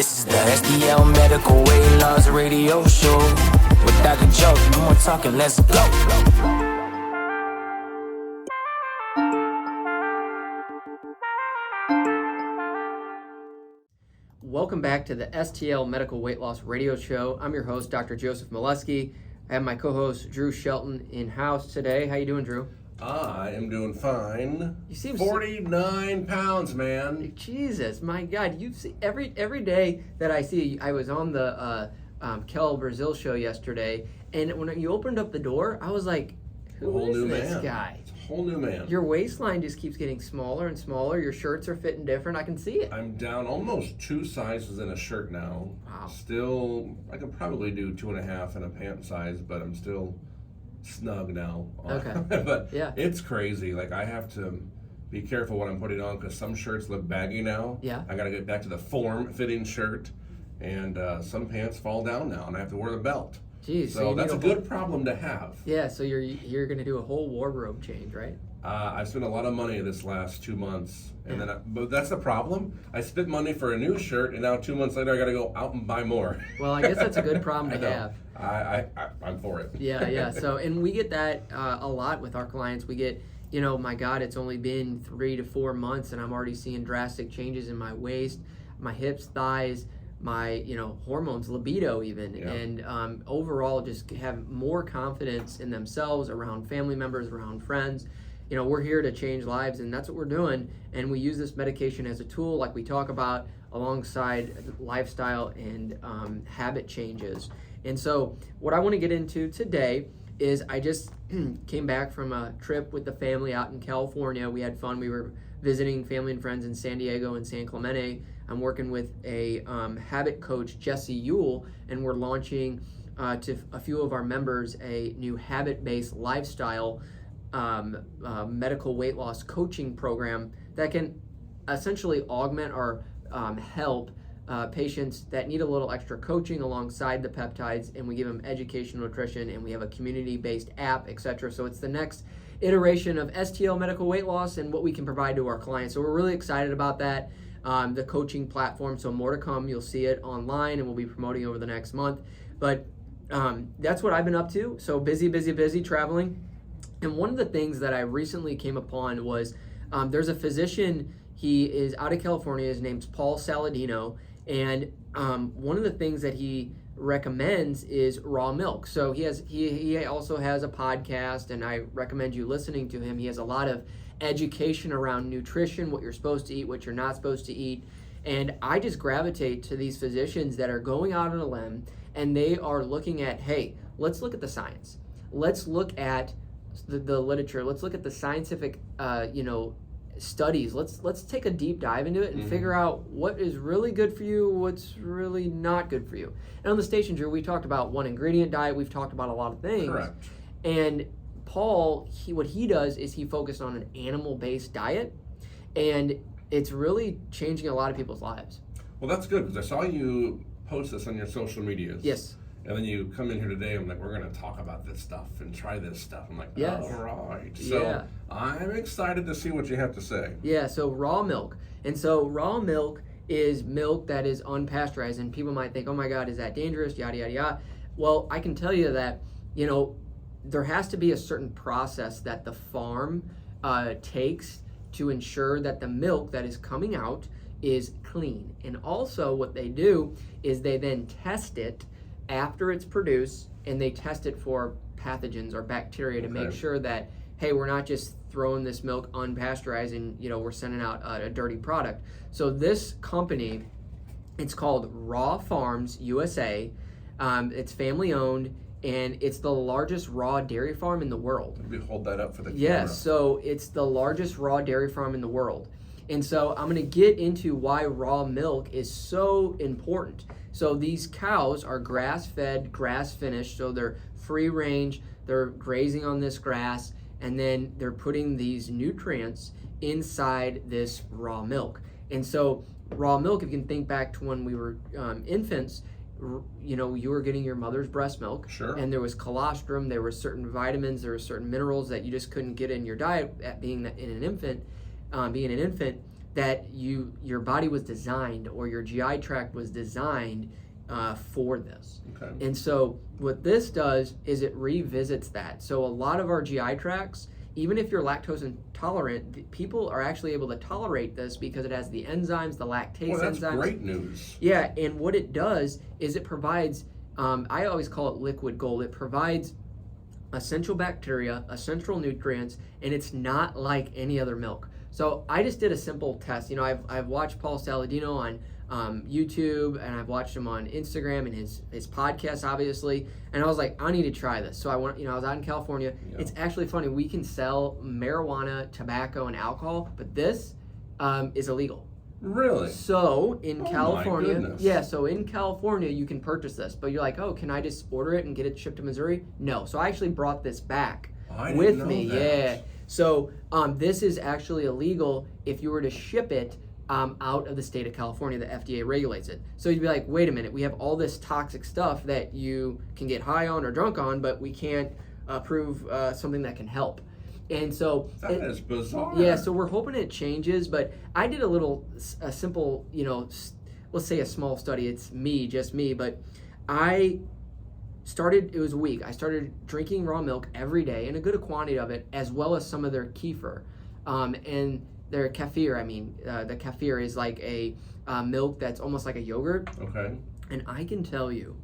This is the STL Medical Weight Loss radio show. With Dr. Joe, no more talking, let's go. Welcome back to the STL Medical Weight Loss radio show. I'm your host, Dr. Joseph Molesky. I have my co-host, Drew Shelton, in-house today. How you doing, Drew? I am doing fine. You seem 49 pounds, man. Jesus, my God! You see every day that I see. I was on the Kel Brazil show yesterday, and when you opened up the door, I was like, "Who is this guy?" It's a whole new man. Your waistline just keeps getting smaller and smaller. Your shirts are fitting different. I can see it. I'm down almost 2 sizes in a shirt now. Wow. Still, I could probably do 2.5 in a pant size, but I'm still snug now. Okay. But yeah, it's crazy. Like, I have to be careful what I'm putting on because some shirts look baggy now. Yeah. I got to get back to the form-fitting shirt, and some pants fall down now, and I have to wear the belt. Jeez, So that's a good problem to have. Yeah, so you're gonna do a whole wardrobe change, right? I've spent a lot of money this last 2 months, and but that's the problem. I spent money for a new shirt, and now 2 months later, I got to go out and buy more. Well, I guess that's a good problem to have. I'm for it. Yeah. So, and we get that a lot with our clients. We get, my God, it's only been 3 to 4 months, and I'm already seeing drastic changes in my waist, my hips, thighs, my hormones, libido even, and overall just have more confidence in themselves, around family members, around friends. We're here to change lives, and that's what we're doing, and we use this medication as a tool, like we talk about, alongside lifestyle and habit changes. And so what I want to get into today is I just came back from a trip with the family out in California. We had fun. We were visiting family and friends in San Diego and San Clemente. I'm working with a habit coach, Jesse Yule, and we're launching to a few of our members a new habit-based lifestyle medical weight loss coaching program that can essentially augment or help patients that need a little extra coaching alongside the peptides, and we give them educational nutrition, and we have a community-based app, etc. So it's the next iteration of STL Medical Weight Loss and what we can provide to our clients. So we're really excited about that. The coaching platform, so more to come. You'll see it online, and we'll be promoting over the next month. But that's what I've been up to. So busy traveling. And one of the things that I recently came upon was there's a physician. He is out of California. His name's Paul Saladino. And one of the things that he recommends is raw milk. So he also has a podcast, and I recommend you listening to him. He has a lot of education around nutrition, what you're supposed to eat, what you're not supposed to eat. And I just gravitate to these physicians that are going out on a limb, and they are looking at, hey, let's look at the science. Let's look at the literature. Let's look at the scientific, studies. Let's take a deep dive into it and figure out what is really good for you, what's really not good for you. And on the station, Drew, we talked about one ingredient diet. We've talked about a lot of things. Correct. And Paul, what he does is he focused on an animal-based diet, and it's really changing a lot of people's lives. Well, that's good, because I saw you post this on your social medias. Yes. And then you come in here today, I'm like, we're going to talk about this stuff and try this stuff. I'm like, yes. All right. So I'm excited to see what you have to say. Yeah, so raw milk. And so raw milk is milk that is unpasteurized, and people might think, oh my God, is that dangerous, yada, yada, yada. Well, I can tell you that, there has to be a certain process that the farm takes to ensure that the milk that is coming out is clean. And also what they do is they then test it after it's produced, and they test it for pathogens or bacteria to make sure that, hey, we're not just throwing this milk unpasteurized and, we're sending out a dirty product. So this company, it's called Raw Farms USA. It's family owned, and it's the largest raw dairy farm in the world. Maybe hold that up for the camera. Yes, so it's the largest raw dairy farm in the world. And so I'm going to get into why raw milk is so important. So these cows are grass-fed, grass-finished, so they're free range, they're grazing on this grass, and then they're putting these nutrients inside this raw milk. And so raw milk, if you can think back to when we were infants, you were getting your mother's breast milk. Sure. And there was colostrum, there were certain vitamins, there were certain minerals that you just couldn't get in your diet at being an infant. that your body was designed, or your GI tract was designed for this. Okay. And so what this does is it revisits that. So a lot of our GI tracts, even if you're lactose intolerant, people are actually able to tolerate this because it has the enzymes, the lactase Well, that's enzymes. great news. Yeah, and what it does is it provides, I always call it liquid gold. It provides essential bacteria, essential nutrients, and it's not like any other milk. So I just did a simple test. You know, I've watched Paul Saladino on YouTube, and I've watched him on Instagram and his podcast, obviously. And I was like, I need to try this. So I went, I was out in California. Yeah. It's actually funny. We can sell marijuana, tobacco, and alcohol, but this is illegal. Really? So in California, my goodness. yeah, so in California you can purchase this, but you're like, oh, can I just order it and get it shipped to Missouri? No. So I actually brought this back with me. That. Yeah. So this is actually illegal if you were to ship it out of the state of California. The FDA regulates it. So you'd be like, wait a minute, we have all this toxic stuff that you can get high on or drunk on, but we can't prove something that can help. And so that is bizarre. Yeah, so we're hoping it changes, but I did a simple, let's say a small study. It's just me, but it was a week. I started drinking raw milk every day, and a good quantity of it, as well as some of their kefir. And their kefir, the kefir is like a milk that's almost like a yogurt. Okay. And I can tell you,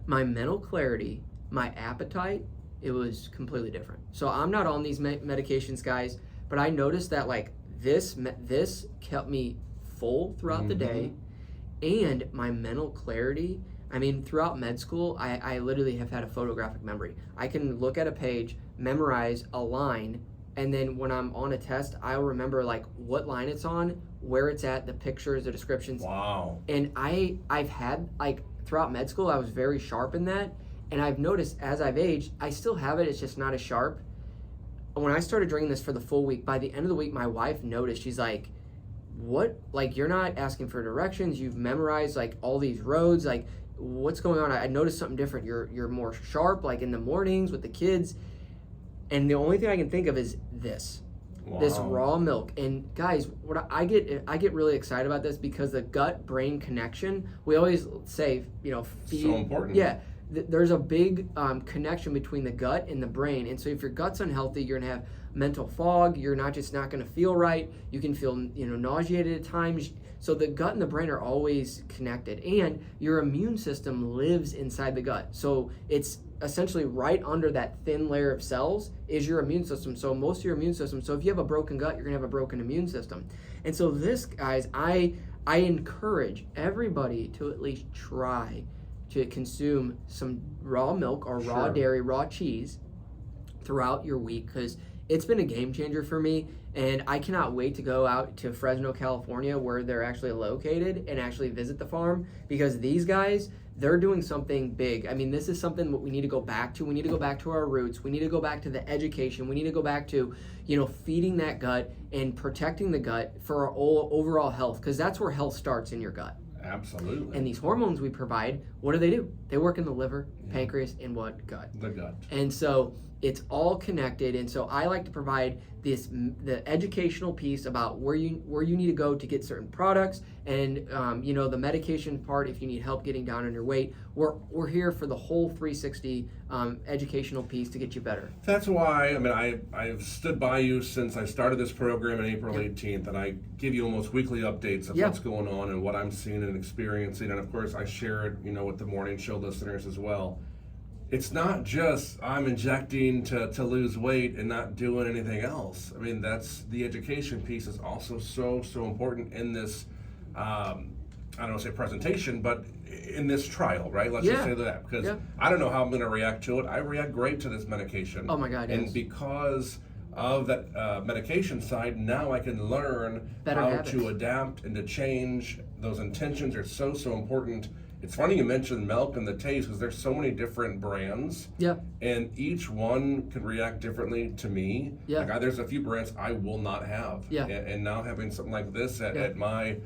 my mental clarity, my appetite, it was completely different. So I'm not on these medications, guys, but I noticed that like this kept me full throughout the day, and my mental clarity. Throughout med school, I literally have had a photographic memory. I can look at a page, memorize a line, and then when I'm on a test, I'll remember like what line it's on, where it's at, the pictures, the descriptions. Wow. And I've had like throughout med school, I was very sharp in that. And I've noticed as I've aged, I still have it. It's just not as sharp. When I started drinking this for the full week, by the end of the week, my wife noticed. She's like, what? Like, you're not asking for directions. You've memorized like all these roads. Like, what's going on? I noticed something different. You're more sharp, like in the mornings with the kids. And the only thing I can think of is this. Wow. This raw milk. And guys, what I get really excited about this because the gut-brain connection, we always say, feed. So important. Yeah. There's a big connection between the gut and the brain. And so if your gut's unhealthy, you're going to have mental fog. You're not going to feel right. You can feel, nauseated at times. So the gut and the brain are always connected. And your immune system lives inside the gut. So it's essentially right under that thin layer of cells is your immune system. So most of your immune system. So if you have a broken gut, you're going to have a broken immune system. And so this, guys, I encourage everybody to at least try to consume some raw milk or raw dairy, raw cheese throughout your week, because it's been a game changer for me. And I cannot wait to go out to Fresno, California, where they're actually located, and actually visit the farm, because these guys, they're doing something big. This is something that we need to go back to. We need to go back to our roots. We need to go back to the education. We need to go back to, feeding that gut and protecting the gut for our overall health, because that's where health starts, in your gut. Absolutely. And these hormones we provide, what do? They work in the liver, pancreas, and what? Gut. The gut. And so it's all connected. And so I like to provide the educational piece about where you need to go to get certain products, and the medication part if you need help getting down on your weight. We're here for the whole 360 educational piece to get you better. That's why I've stood by you since I started this program on April 18th, and I give you almost weekly updates of what's going on and what I'm seeing and experiencing, and of course I share it with the morning show listeners as well. It's not just I'm injecting to lose weight and not doing anything else. That's the education piece is also so important in this, I don't want to say presentation, but in this trial, right? Let's just say that, because I don't know how I'm going to react to it. I react great to this medication. Oh my God, yes. And because of that medication side, now I can learn how to adapt and to change. Those intentions are so important. It's funny you mentioned milk and the taste, because there's so many different brands. Yeah. And each one can react differently to me. Yeah. Like there's a few brands I will not have. Yeah. And now having something like this at my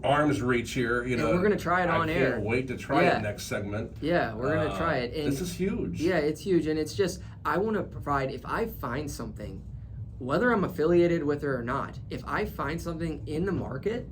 arm's reach here, we're gonna try it on air. I can't wait to try it next segment. Yeah, we're gonna try it. And this is huge. Yeah, it's huge, and it's just I want to provide. If I find something whether I'm affiliated with her or not, if I find something in the market,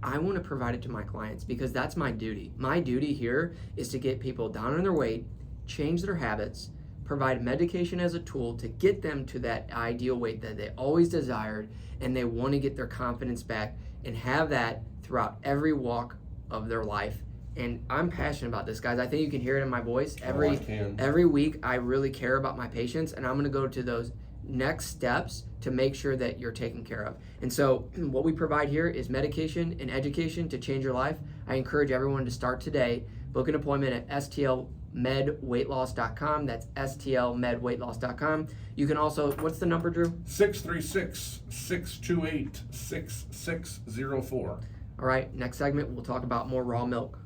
I want to provide it to my clients because that's my duty. My duty here is to get people down on their weight, change their habits, provide medication as a tool to get them to that ideal weight that they always desired, and they want to get their confidence back and have that throughout every walk of their life. And I'm passionate about this, guys. I think you can hear it in my voice. Every week, I really care about my patients, and I'm going to go to those next steps to make sure that you're taken care of. And so what we provide here is medication and education to change your life. I encourage everyone to start today. Book an appointment at stlmedweightloss.com. That's stlmedweightloss.com. You can also, what's the number, Drew? 636-628-6604. All right, next segment, we'll talk about more raw milk.